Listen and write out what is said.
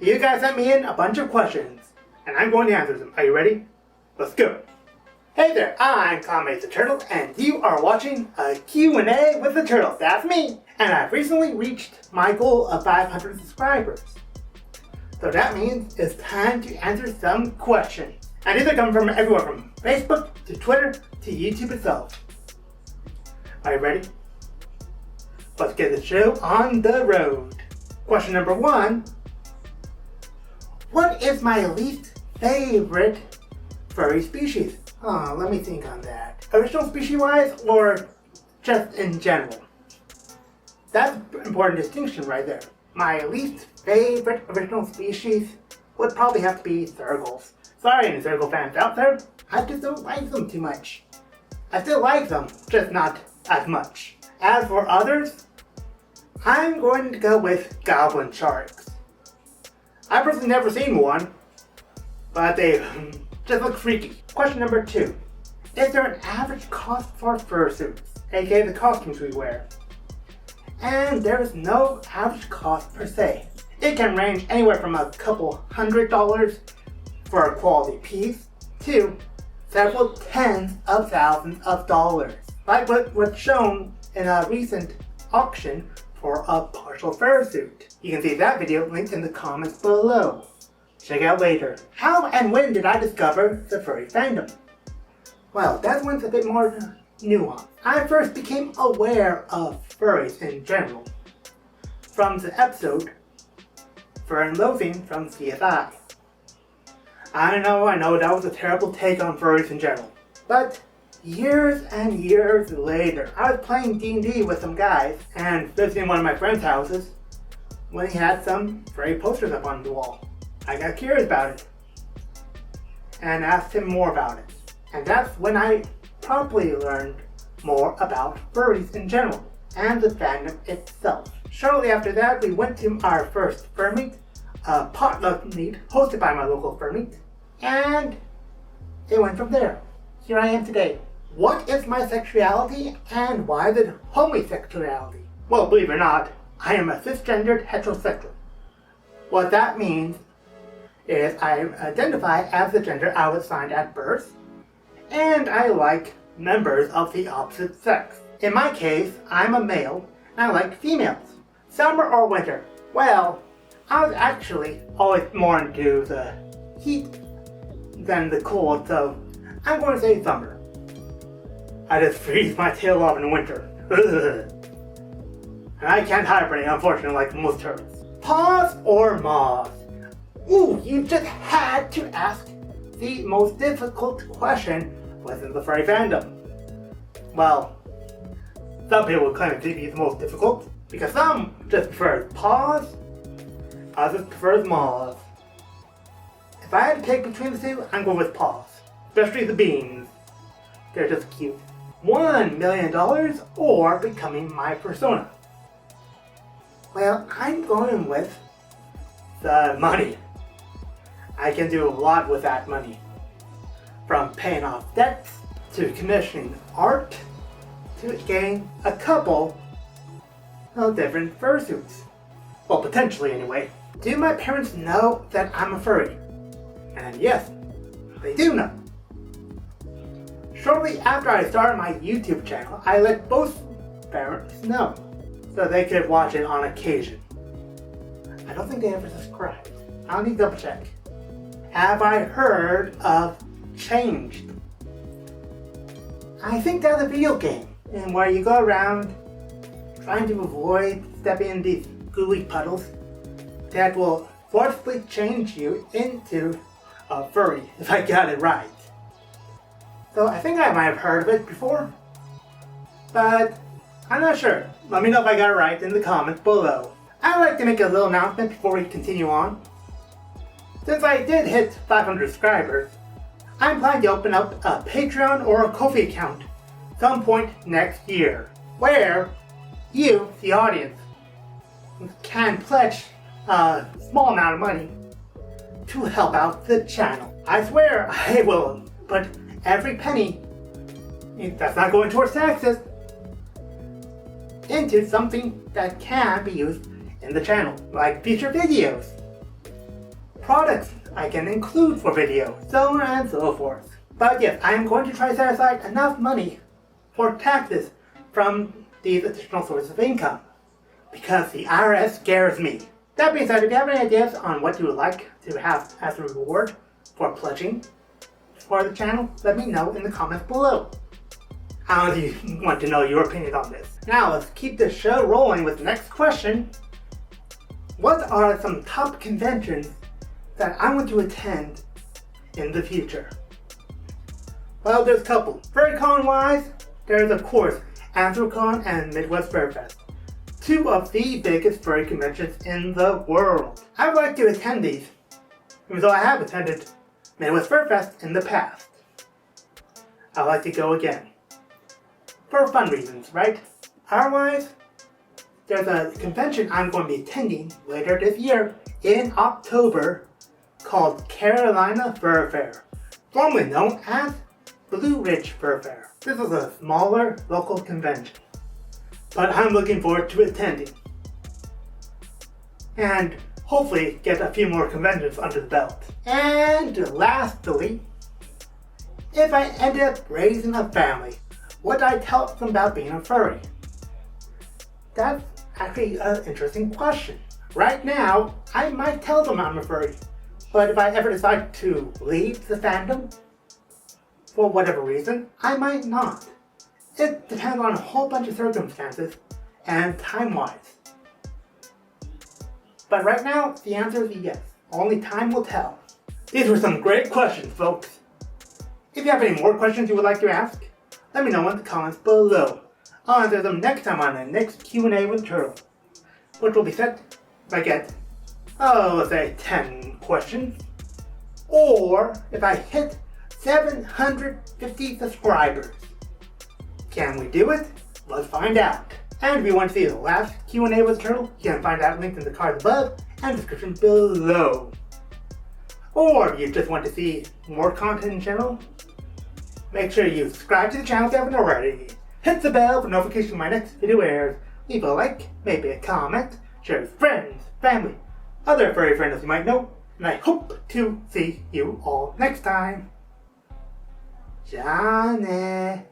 You guys sent me in a bunch of questions, and I'm going to answer them. Are you ready? Let's go. Hey there, I'm Kame the Turtle, and you are watching a Q&A with the Turtle. That's me! And I've recently reached my goal of 500 subscribers. So that means it's time to answer some questions. And these are coming from everywhere from Facebook to Twitter to YouTube itself. Are you ready? Let's get the show on the road. Question number 1. What is my least favorite furry species? Let me think on that. Original species-wise or just in general? That's an important distinction right there. My least favorite original species would probably have to be Thurgles. Sorry any Thurgle fans out there, I just don't like them too much. I still like them, just not as much. As for others, I'm going to go with goblin sharks. I've personally never seen one, but they just look freaky. Question number 2. Is there an average cost for fursuits, aka the costumes we wear? And there is no average cost per se. It can range anywhere from a couple $100s for a quality piece to several tens of thousands of dollars. Like what was shown in a recent auction for a partial fursuit. You can see that video linked in the comments below. Check out later. How and when did I discover the furry fandom? Well, that one's a bit more nuanced. I first became aware of furries in general from the episode Fur and Loathing from CSI. I know that was a terrible take on furries in general. But years and years later, I was playing D&D with some guys and visiting one of my friend's houses when he had some furry posters up on the wall. I got curious about it and asked him more about it. And that's when I properly learned more about furries in general and the fandom itself. Shortly after that, we went to our first fur meet, a potluck meet hosted by my local fur meet, and it went from there. Here I am today. What is my sexuality and why the homosexuality? Well, believe it or not, I am a cisgendered heterosexual. What that means is I identify as the gender I was assigned at birth, and I like members of the opposite sex. In my case, I'm a male, and I like females. Summer or winter? Well, I was actually always more into the heat than the cold, so I'm going to say summer. I just freeze my tail off in winter. And I can't hibernate, unfortunately, like most turtles. Paws or maws? Ooh, you just had to ask the most difficult question within the furry fandom. Well, some people would claim it to be the most difficult, because some just prefer paws, others prefer maws. If I had to pick between the two, I'm going with paws. Especially the beans. They're just cute. $1 million or becoming my persona? Well, I'm going with the money. I can do a lot with that money. From paying off debts, to commissioning art, to getting a couple of different fursuits. Well, potentially anyway. Do my parents know that I'm a furry? And yes, they do know. Shortly after I started my YouTube channel, I let both parents know, so they could watch it on occasion. I don't think they ever subscribed. I'll need to double check. Have I heard of Changed? I think that's a video game, and where you go around trying to avoid stepping in these gooey puddles that will forcefully change you into a furry, if I got it right. So I think I might have heard of it before, but I'm not sure. Let me know if I got it right in the comments below. I'd like to make a little announcement before we continue on. Since I did hit 500 subscribers, I'm planning to open up a Patreon or a Ko-fi account some point next year, where you, the audience, can pledge a small amount of money to help out the channel. I swear I will put every penny that's not going towards taxes into something that can be used in the channel, like future videos. products I can include for video, so on and so forth. But yes, I am going to try to set aside enough money for taxes from these additional sources of income, because the IRS scares me. That being said, if you have any ideas on what you would like to have as a reward for pledging for the channel, let me know in the comments below. I honestly want to know your opinion on this. Now let's keep the show rolling with the next question. What are some top conventions that I want to attend in the future? Well, there's a couple. Vericon wise, there's of course Anthrocon and Midwest Verifed, two of the biggest furry conventions in the world. I would like to attend these, even though I have attended Midwest Verifed in the past. I'd like to go again. For fun reasons, right? Otherwise, there's a convention I'm going to be attending later this year in October called Carolina Fur Fair, formerly known as Blue Ridge Fur Fair. This is a smaller local convention, but I'm looking forward to attending and hopefully get a few more conventions under the belt. And lastly, if I ended up raising a family, would I tell them about being a furry? That's actually an interesting question. Right now, I might tell them I'm a furry, but if I ever decide to leave the fandom, for whatever reason, I might not. It depends on a whole bunch of circumstances and time-wise. But right now, the answer is yes. Only time will tell. These were some great questions, folks. If you have any more questions you would like to ask, let me know in the comments below. I'll answer them next time on the next Q&A with Turtle, which will be set if I get, let's say 10 questions, or if I hit 750 subscribers. Can we do it? Let's find out. And if you want to see the last Q&A with Turtle, you can find that linked in the card above and description below. Or if you just want to see more content in general, make sure you subscribe to the channel if you haven't already. Hit the bell for notification when my next video airs. Leave a like, maybe a comment, share with friends, family, other furry friends you might know, and I hope to see you all next time. QnA.